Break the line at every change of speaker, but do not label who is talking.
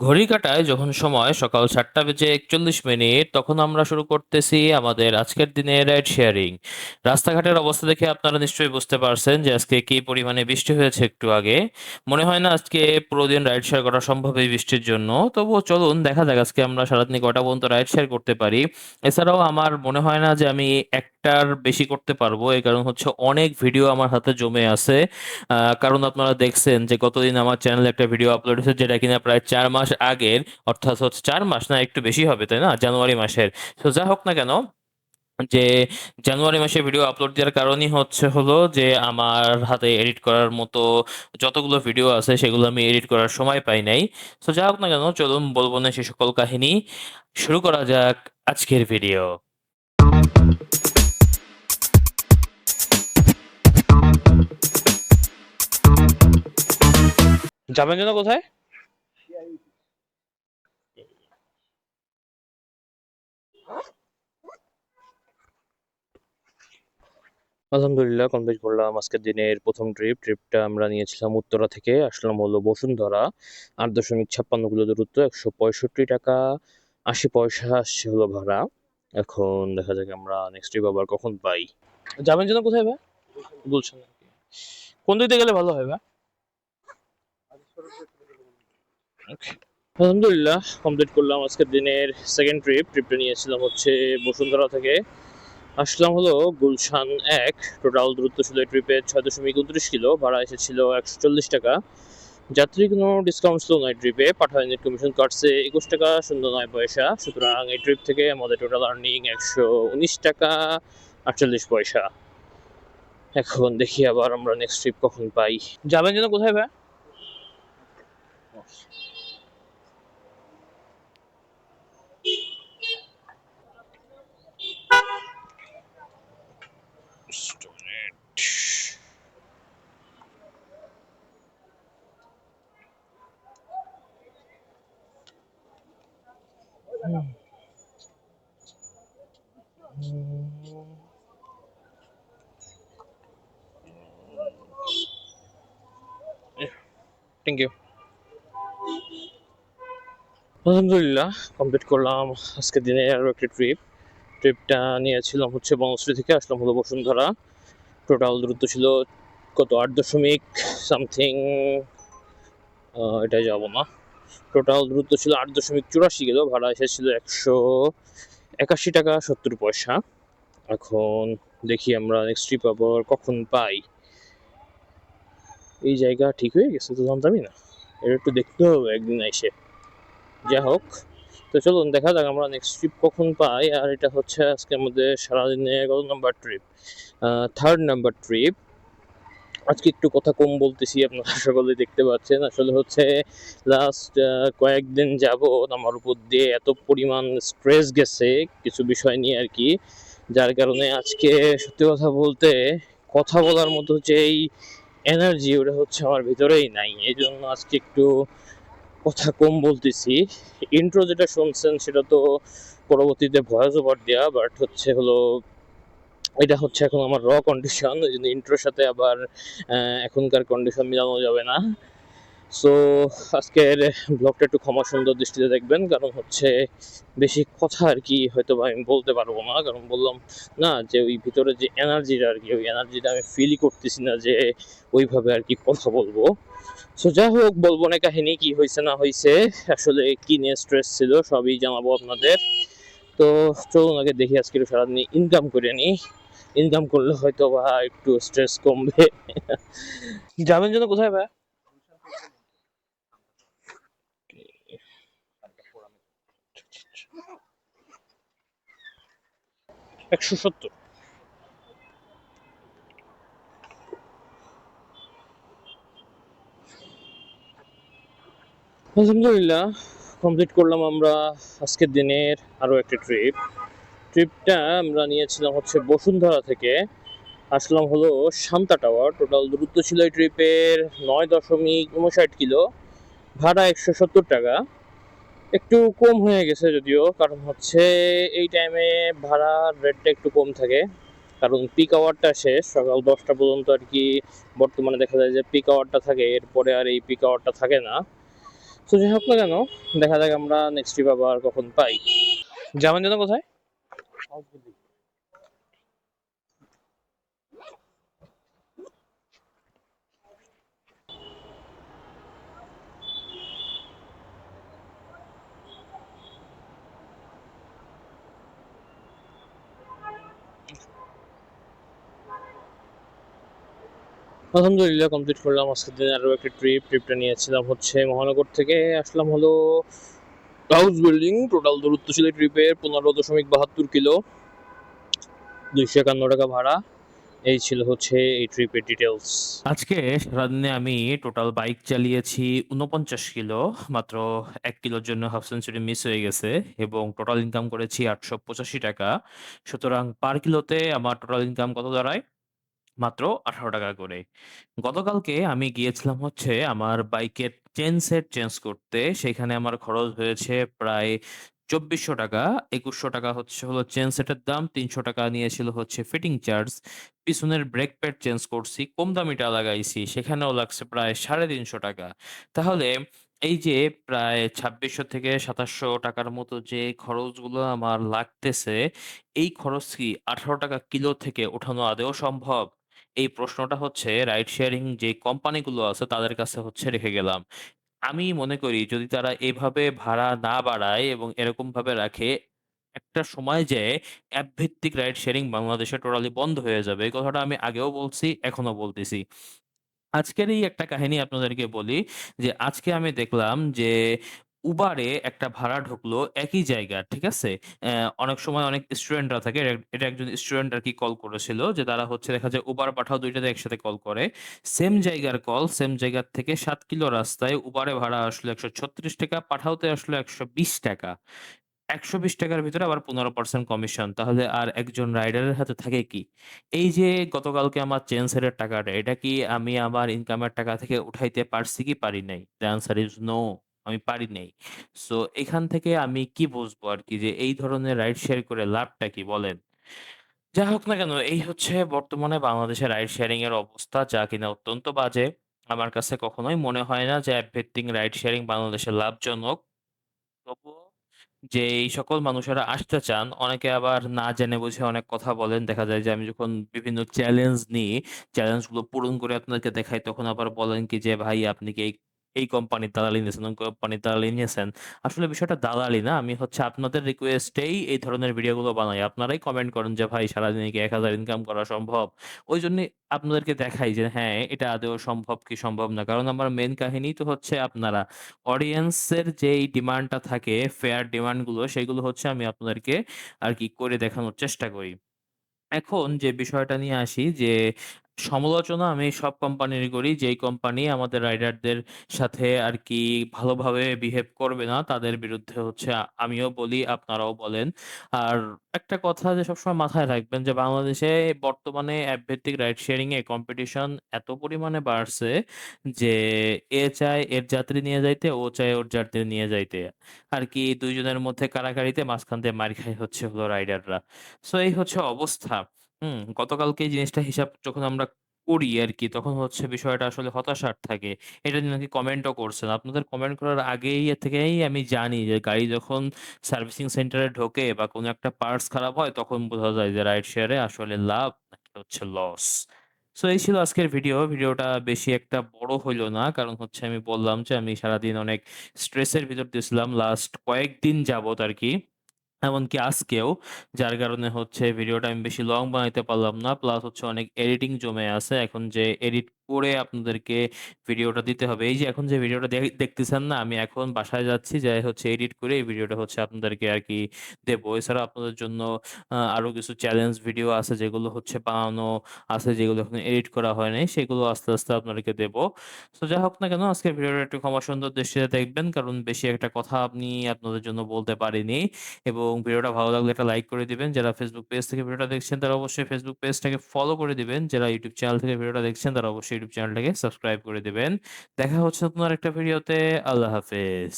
ঘড়ির কাঁটায় যখন সময় সকাল 7:41 তখন আমরা শুরু করতেছি আমাদের আজকের দিনের রাইড শেয়ারিং। রাস্তাঘাটের অবস্থা দেখে আপনারা নিশ্চয়ই বুঝতে পারছেন যে আজকে কি পরিমাণে বৃষ্টি হয়েছে একটু আগে। মনে হয় না আজকে পুরো দিন রাইড শেয়ার করা সম্ভব এই বৃষ্টির জন্য। তবুও চলুন দেখা যাক আজকে আমরা সারাদিনে কটা পর্যন্ত রাইড শেয়ার করতে পারি। এছাড়াও আমার মনে হয় না যে আমি একটার বেশি করতে পারবো, এই কারণ হচ্ছে অনেক ভিডিও আমার হাতে জমে আছে। কারণ আপনারা দেখছেন যে গতদিন আমার চ্যানেলে একটা ভিডিও আপলোড হয়েছে যেটা কিনা প্রায় 4 মাস আগের, অর্থাৎ হচ্ছে 4 মাস না একটু বেশি হবে তাই না, জানুয়ারি মাসের। তো যা হোক না কেন, যে জানুয়ারি মাসে ভিডিও আপলোড দেওয়ার কারণই হলো যে আমার হাতে এডিট করার মতো যতগুলো ভিডিও আছে সেগুলো আমি এডিট করার সময় পাই নাই। তো যা হোক না কেন, চলুন বলবো না সে সকল কাহিনী, শুরু করা যাক আজকের ভিডিও। যাবেন যেন কোথায়? আলহামদুলিল্লাহ কমপ্লিট করলাম আজকের দিনের প্রথম ট্রিপটা আমরা নিয়েছিলাম উত্তরা থেকে, আসলাম হলো বসুন্ধরা। 8.56 কিলো দূরত্ব, 165 টাকা 80 পয়সা আসছে হলো ভাড়া। এখন দেখা যাক আমরা নেক্সট ট্রিপ আবার কখন পাই। যাবেন যেন কোথায় ভাই? বলছেন কোন দিক দিয়ে গেলে ভালো হয় ভাই? Okay. আলহামদুলিল্লাহ কমপ্লিট করলাম আজকের দিনের সেকেন্ড ট্রিপটা নিয়েছিলাম হচ্ছে বসুন্ধরা থেকে, আসলাম হলো গুলশান 1। টোটাল দূরত্ব ছিল এই ট্রিপে 6.29 কিলো, ভাড়া এসেছিল 140 টাকা। যাত্রী কোনো ডিসকাউন্ট ছিল না এই ট্রিপে, পাঠায় নেট কমিশন কাটছে 21 টাকা 09 পয়সা। সুতরাং এই ট্রিপ থেকে আমাদের টোটাল আর্নিং 119 টাকা 48 পয়সা। এখন দেখি আবার আমরা নেক্সট ট্রিপ কখন পাই। যাবেন যেন কোথায় ভাই? Thank you. আলহামদুলিল্লাহ কমপ্লিট করলাম আজকের দিনে আরও একটি ট্রিপটা নিয়েছিলাম হচ্ছে বনশ্রী থেকে, আসলাম হলো বসুন্ধরা। টোটাল দূরত্ব ছিল কত 8 দশমিক সামথিং, এটা যাব না। টোটাল দূরত্ব ছিল 8.84 কিলো, ভাড়া এসেছিল 181 টাকা 70 পয়সা। এখন দেখি আমরা নেক্সট ট্রিপ আবার কখন পাই। এই জায়গা ঠিক হয়ে গেছে তো জানতামই না, এটা একটু দেখতে হবে একদিন এসে। যা হোক, তো চলুন দেখা যাক আমরা নেক্সট ট্রিপ কখন পাই। আর এটা হচ্ছে আজকে আমাদের সারাদিনে কত number trip? Third number trip. আজকে একটু কথা কম বলতেছি, আপনারা সকলে দেখতে পাচ্ছেন। আসলে হচ্ছে লাস্ট কয়েকদিন যাবৎ আমার উপর দিয়ে এত পরিমাণ স্ট্রেস গেছে কিছু বিষয় নিয়ে আর কি, যার কারণে আজকে সত্যি কথা বলতে কথা বলার মতো যেই এনার্জি ওটা হচ্ছে আমার ভিতরেই নাই। এই জন্য আজকে একটু কথা কম বলতেছি। ইন্ট্রো যেটা শুনছেন সেটা তো পরবর্তীতে ভয়েস ওভার দেওয়া, বাট হচ্ছে হলো এটা হচ্ছে এখন আমার র কন্ডিশন, ওই জন্য ইন্ট্রোর সাথে আবার এখনকার কন্ডিশন মিলানো যাবে না। সো আজকের ব্লগটা একটু ক্ষমা সুন্দর দৃষ্টিতে দেখবেন, কারণ হচ্ছে বেশি কথা আর কি হয়তো বা আমি বলতে পারবো না, কারণ বললাম না যে ওই ভিতরে যে এনার্জিটা আর কি, ওই এনার্জিটা আমি ফিলই করতেছি না যে ওইভাবে আর কি কথা বলবো। সো যা হোক, বলবো না কাহিনী কি হয়েছে না হয়েছে, আসলে কি নিয়ে স্ট্রেস ছিল সবই জানাবো আপনাদের। তো চলুন আগে দেখি আজকে সারাদিন ইনকাম করে নিই। ইনকাম করলে হয়তো বা একটু স্ট্রেস কমবে। যাবেন যেন কোথায় ভাই? 170। আলহামদুলিল্লাহ কমপ্লিট করলাম আমরা আজকের দিনের আরও একটা ট্রিপটা আমরা নিয়েছিলাম হচ্ছে বসুন্ধরা থেকে, আসলাম হলো শান্তা টাওয়ার। টোটাল দূরত্ব ছিল এই ট্রিপের 9.59 কিলো, ভাড়া 170 টাকা। একটু কম হয়ে গেছে যদিও, কারণ হচ্ছে এই টাইমে ভাড়ার রেটটা একটু কম থাকে, কারণ পিক আওয়ারটা শেষ সকাল 10টা পর্যন্ত আর কি। বর্তমানে দেখা যায় যে পিক আওয়ারটা থাকে, এরপরে আর এই পিক আওয়ারটা থাকে না। তো যাই হোক না কেন, দেখা যাক আমরা নেক্সট ট্রিপ আবার কখন পাই। যাবেন যেন কোথায়? আলহামদুলিল্লাহ কমপ্লিট করলাম আজকের দিনে আরও একটা ট্রিপটা নিয়েছিলাম হচ্ছে মহানগর থেকে আসলাম হলো হাউস বিল্ডিং। টোটাল দূরত্ব ছিল ট্রিপের 15.72 কিলো, 251 টাকা ভাড়া। এই ছিল হচ্ছে এই ট্রিপের ডিটেলস।
আজকে সারাদিনে আমি টোটাল বাইক চালিয়েছি ৪৯ কিলো। মাত্র ১ কিলোর জন্য হাফ সেঞ্চুরি মিস হয়ে গেছে এবং টোটাল ইনকাম করেছি ৳৮৮৫। সুতরাং পার কিলোতে আমার টোটাল ইনকাম কত দাঁড়ায়? মাত্র ৳১৮ করে। গতকালকে আমি গিয়েছিলাম হচ্ছে আমার বাইকের চেইন সেট চেঞ্জ করতে। সেখানে আমার খরচ হয়েছে প্রায় ৳২৪০০। ৳২১০০ হলো চেইন সেটের দাম, ৳৩০০ নিয়েছিল হচ্ছে ফিটিং চার্জ। পিছনের ব্রেক প্যাড চেঞ্জ করছি, কম দামিটা লাগাইছি। সেখানেও লাগছে প্রায় ৳৩৫০। তাহলে এই যে প্রায় ৳২৬০০ থেকে ৳২৭০০ মতো যে খরচগুলো আমার লাগতেছে, এই খরচ কি ৳১৮ কিলো থেকে ওঠানো আদৌ সম্ভব? এই প্রশ্নটা হচ্ছে রাইড শেয়ারিং যে কোম্পানিগুলো আছে তাদের কাছে হচ্ছে রেখে গেলাম। আমি মনে করি যদি তারা এভাবে ভাড়া না বাড়ায় এবং এরকমভাবে রাখে, একটা সময় যেয়ে অ্যাপ ভিত্তিক রাইড শেয়ারিং বাংলাদেশে টোটালি বন্ধ হয়ে যাবে। এই কথাটা আমি আগেও বলছি, এখনো বলতেছি। আজকেরই একটা কাহিনী আপনাদেরকে বলি যে, আজকে আমি দেখলাম যে, উবারে একটা ভাড়া ঢুকলো একই জায়গার, ঠিক আছে? অনেক সময় অনেক স্টুডেন্টরা থাকে। এটা একজন স্টুডেন্ট আরকি কল করেছিল যে, তারা হচ্ছে দেখা যায় উবার পাঠাও ২ টাতে একসাথে কল করে। সেম জায়গার কল, সেম জায়গার থেকে ৭ কিলো রাস্তায় উবারে ভাড়া আসলো ৳১৩৬, পাঠাওতে আসলো ৳১২০। ৳১২০ র ভিতরে আবার ১৫% কমিশন। তাহলে আর একজন রাইডারের হাতে থাকে কি? এই যে গতকালকে আমার চেইন সেটের টাকাটা, এটা কি আমি আমার ইনকামের টাকা থেকে উঠাইতে পারছি কি পারি নাই? The answer is no, আমি পারি নাই। সো এখান থেকে আমি কি বুঝবো আরকি যে এই ধরনের রাইড শেয়ার করে লাভটা কি বলেন? যা হোক না কেন, এই হচ্ছে বর্তমানে বাংলাদেশে রাইড শেয়ারিং এর অবস্থা, যা কিনা অত্যন্ত বাজে। আমার কাছে কখনোই মনে হয় না যে অ্যাপ ভিত্তিক রাইড শেয়ারিং বাংলাদেশে লাভজনক। তবুও যে এই সকল মানুষেরা আসতে চান, অনেকে আবার না জেনে বুঝে অনেক কথা বলেন। দেখা যায় যে আমি যখন বিভিন্ন চ্যালেঞ্জ নিই, চ্যালেঞ্জগুলো পূরণ করে আপনাদেরকে দেখাই, তখন আবার বলেন কি যে, "ভাই আপনি কি এই কোম্পানির দালালি নিয়েছেন, ওই কোম্পানির দালালি নিয়েছেন।" আসলে বিষয়টা দালালি না। আমি হচ্ছে আপনাদের রিকোয়েস্টেই এই ধরনের ভিডিওগুলো বানাই। আপনারাই কমেন্ট করেন যে, "ভাই সারাদিনে কি ১,০০০ ইনকাম করা সম্ভব?" ওইজন্যই আপনাদেরকে দেখাই যে হ্যাঁ, এটা আদৌ সম্ভব কি সম্ভব না। কারণ আমার মেইন কাহিনী তো হচ্ছে আপনারা। অডিয়েন্সের যেই ডিমান্ডটা থাকে, ফেয়ার ডিমান্ড গুলো, সেগুলো হচ্ছে আমি আপনাদেরকে আরকি করে দেখানোর চেষ্টা করি। এখন যে বিষয়টা নিয়ে আসি যে, সমালোচনা আমি সব কোম্পানিরই করি। যেই কোম্পানি আমাদের রাইডারদের সাথে আরকি ভালোভাবে বিহেভ করবে না, তাদের বিরুদ্ধে হচ্ছে আমিও বলি, আপনারাও বলেন। আর একটা কথা যে সবসময় মাথায় রাখবেন যে, বাংলাদেশে বর্তমানে অ্যাপ ভিত্তিক রাইড শেয়ারিং এ কম্পিটিশন এত পরিমাণে বাড়ছে যে, এ চায় এর যাত্রী নিয়ে যাইতে, ও চায় ওর যাত্রী নিয়ে যাইতে। আরকি ২ জনের মধ্যে কাড়াকাড়িতে মাঝখান দিয়ে মাইর খায় হচ্ছে হলো রাইডাররা। সো এই হচ্ছে অবস্থা। গতকালকে এই জিনিসটা হিসাব যখন আমরা করি আরকি, তখন হচ্ছে বিষয়টা আসলে হতাশার থাকে। এটা নিয়ে নাকি কমেন্টও করছেন। আপনাদের কমেন্ট করার আগেই থেকেই আমি জানি যে গাড়ি যখন সার্ভিসিং সেন্টারে ঢোকে বা কোনো একটা পার্টস খারাপ হয়, তখন বোঝা যায় যে রাইড শেয়ারে আসলে লাভ নাকি হচ্ছে লস। সো এই ছিল আজকের ভিডিও। ভিডিওটা বেশি একটা বড় হইল না। কারণ হচ্ছে আমি বললাম যে আমি সারাদিন অনেক স্ট্রেসের ভিতর দিয়ে ছিলাম লাস্ট কয়েকদিন যাবৎ আরকি। এমনকি আজকেও। যার কারণে হচ্ছে ভিডিওটা আমি বেশি লং বানাইতে পারলাম না। প্লাস হচ্ছে অনেক এডিটিং জমে আছে। এখন যে এডিট করে আপনাদেরকে ভিডিওটা দিতে হবে। এই যে এখন যে ভিডিওটা দেখতেছেন না, আমি এখন বাসায় যাচ্ছি, যেয়ে হচ্ছে এডিট করে এই ভিডিওটা হচ্ছে আপনাদেরকে আরকি দেব। এছাড়া আপনাদের জন্য আরো কিছু চ্যালেঞ্জ ভিডিও আছে যেগুলো হচ্ছে বানানো আছে, যেগুলো এখনো এডিট করা হয় নাই। সেগুলো আস্তে, আস্তে আপনাদেরকে দেব। সো যাই হোক না কেন, আজকের ভিডিওটা একটু ক্ষমা সুন্দর দৃষ্টিতে দেখবেন। কারণ বেশি একটা কথা আমি আপনাদের জন্য বলতে পারিনি। এবং ভিডিওটা ভালো লাগলে একটা লাইক করে দিবেন। যারা Facebook পেজ থেকে ভিডিওটা দেখছেন তারা অবশ্যই Facebook পেজটাকে ফলো করে দিবেন। যারা YouTube চ্যানেল থেকে ভিডিওটা দেখছেন তারা অবশ্যই YouTube চ্যানেলটাকে সাবস্ক্রাইব করে দিবেন। দেখা হচ্ছে নতুন আরেকটা ভিডিওতে। আল্লাহ হাফেজ।